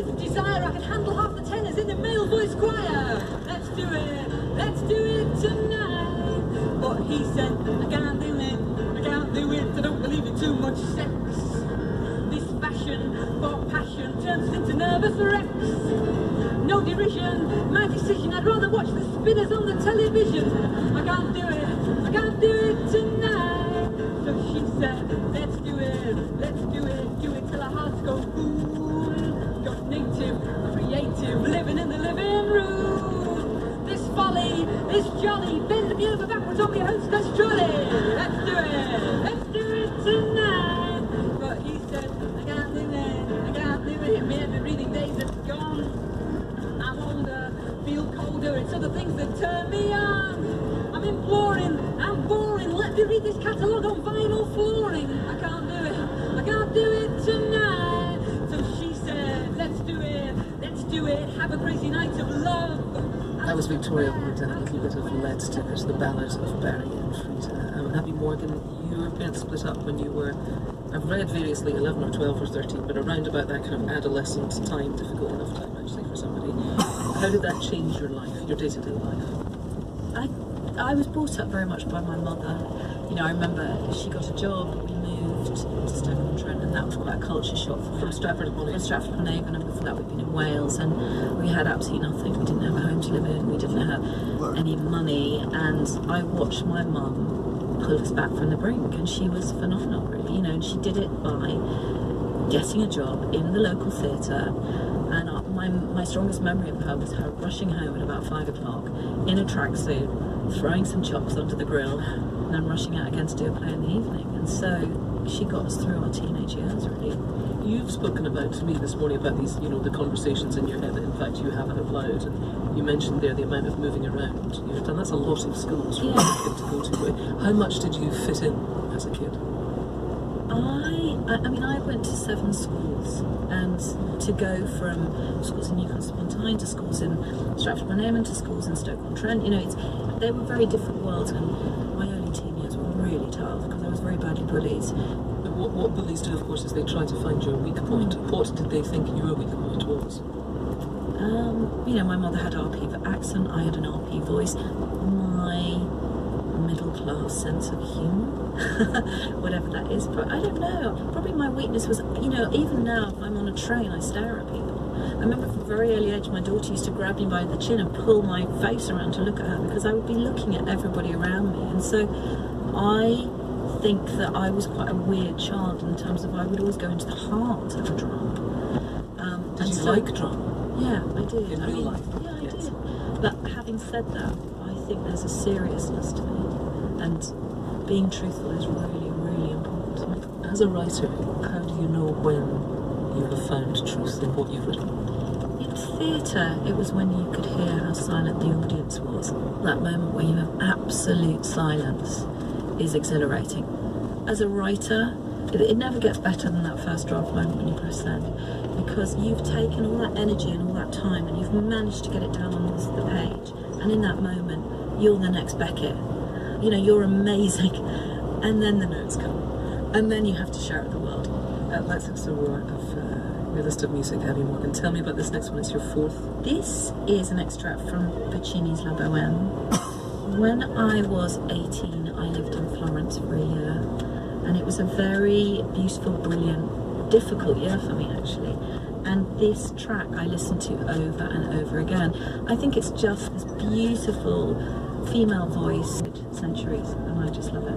words of desire, I could handle half the tenors in the male voice choir. Let's do it tonight. But he said, I can't do it, I don't believe in too much sex. This fashion for passion turns into nervous wrecks. No derision, my decision, I'd rather watch the spinners on the television. I can't do it tonight. So she said, let's do it till our hearts go boom. Go native, creative, living in the living room. This folly, this jolly, bend me over backwards on my hostess trolley. Let's do it tonight. But he said, I can't do it, my every breathing days are gone. I'm older, feel colder, it's other things that turn me on. I'm imploring, I'm boring, let me read this catalogue on vinyl flooring. I can't do it tonight. So she said, let's do it, have a crazy night of love. That was Victoria Wood and a little bit of Let's Do It, the ballad of Barry and Frida. Abby Morgan, your parents split up when you were, I've read variously 11 or 12 or 13, but around about that kind of adolescent time, difficult enough time actually for somebody. How did that change your life, your day-to-day life? I was brought up very much by my mother. You know, I remember she got a job, we moved to Stoke-on-Trent, and that was quite a culture shock From Stratford-upon-Avon, and before that we'd been in Wales, and we had absolutely nothing. We didn't have a home to live in, we didn't have any money, and I watched my mum pull us back from the brink, and she was phenomenal, really, you know, and she did it by getting a job in the local theatre. And my strongest memory of her was her rushing home at about 5 o'clock in a tracksuit, throwing some chops onto the grill, and then rushing out again to do a play in the evening. And so she got us through our teenage years, really. You've spoken about to me this morning about these, you know, the conversations in your head that in fact you haven't out loud, and you mentioned there the amount of moving around you've done. That's a lot of schools for a kid to go to. How much did you fit in as a kid? I mean, I went to 7 schools, and to go from schools in Newcastle-upon-Tyne to schools in Stratford-upon-Avon to schools in Stoke-on-Trent, you know, they were very different worlds, and my early teen years were really tough because I was very badly bullied. What bullies do, of course, is they try to find your weak point. What did they think your weak point was? You know, my mother had an RP accent, I had an RP voice, my middle-class sense of humour, whatever that is, but I don't know, probably my weakness was, you know, even now if I'm on a train I stare at people. I remember from a very early age my daughter used to grab me by the chin and pull my face around to look at her because I would be looking at everybody around me, and so I think that I was quite a weird child in terms of I would always go into the heart of a drama. Did you like drama? Yeah, I did. In real life? Yeah, I yes. did. But having said that, I think there's a seriousness to me, and being truthful is really, really important to me. As a writer, how do you know when you have found truth in what you've written? In theatre, it was when you could hear how silent the audience was. That moment where you have absolute silence is exhilarating. As a writer, it never gets better than that first draft moment when you press send, because you've taken all that energy and all that time and you've managed to get it down on the page, and in that moment you're the next Beckett, you know, you're amazing, and then the notes come, and then you have to share it with the world. Let's have some more of your list of music, Abby Morgan. Tell me about this next one. It's your 4th. This is an extract from Puccini's La Bohème. When I was 18, I lived in Florence for a year, and it was a very beautiful, brilliant, difficult year for me actually. And this track I listened to over and over again. I think it's just this beautiful female voice, centuries, and I just love it.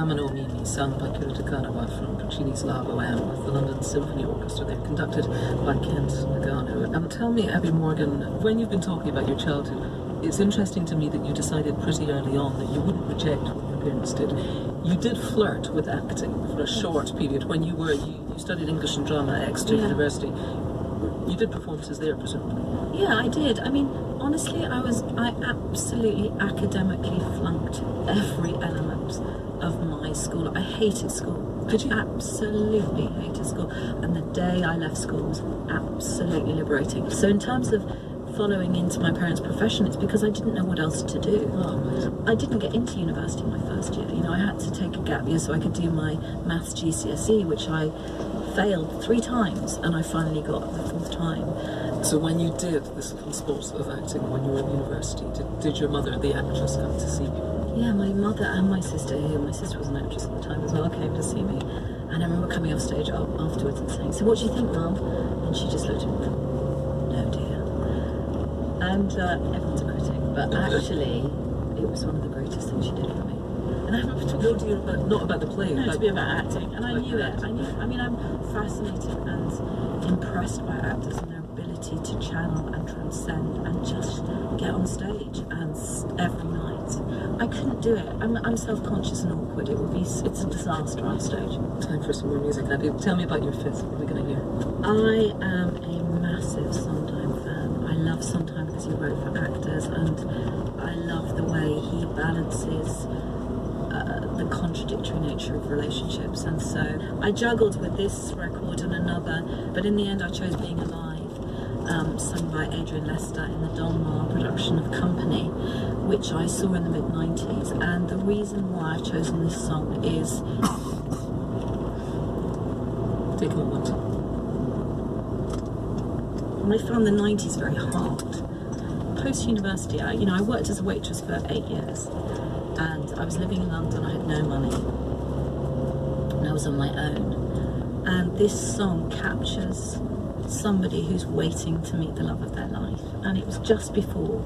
Chiamano Mimi, sung by Kurita Kanawa from Puccini's La Boheme with the London Symphony Orchestra there, conducted by Kent Nagano. Tell me, Abby Morgan, when you've been talking about your childhood, it's interesting to me that you decided pretty early on that you wouldn't reject what your parents did. You did flirt with acting for a short period when you studied English and drama at Exeter University. You did performances there, presumably. Yeah, I did. I mean, honestly, I absolutely academically flunked every element of my school. I hated school. Did you? I absolutely hated school. And the day I left school was absolutely liberating. So in terms of following into my parents' profession, it's because I didn't know what else to do. I didn't get into university my first year. You know, I had to take a gap year so I could do my maths GCSE, which I failed 3 times, and I finally got the 4th time. So when you did this little sport of acting when you were at university, did your mother, the actress, come to see you? Yeah, my mother and my sister, my sister was an actress at the time as well, came to see me. And I remember coming off stage afterwards and saying, "So what do you think, Mum?" And she just looked at me, "No, dear." And everyone's a critic, but actually, it was one of the greatest things she did for me. And I remember talking to you not about the play, no, to be about acting. And I knew it. I mean, I'm fascinated and impressed by actors and their ability to channel and transcend and just get on stage and every night. I couldn't do it. I'm self-conscious and awkward. It's a disaster on stage. Time for some more music. Abby, tell me about your 5th. What are we going to hear? I am a massive Sondheim fan. I love Sondheim because he wrote for actors, and I love the way he balances the contradictory nature of relationships. And so I juggled with this record and another, but in the end I chose Being Alive, sung by Adrian Lester in the Donmar production of Company, which I saw in the mid-90s. And the reason why I've chosen this song is... Take a moment. I found the 90s very hard. Post-university, I worked as a waitress for 8 years, and I was living in London. I had no money, and I was on my own. And this song captures somebody who's waiting to meet the love of their life. And it was just before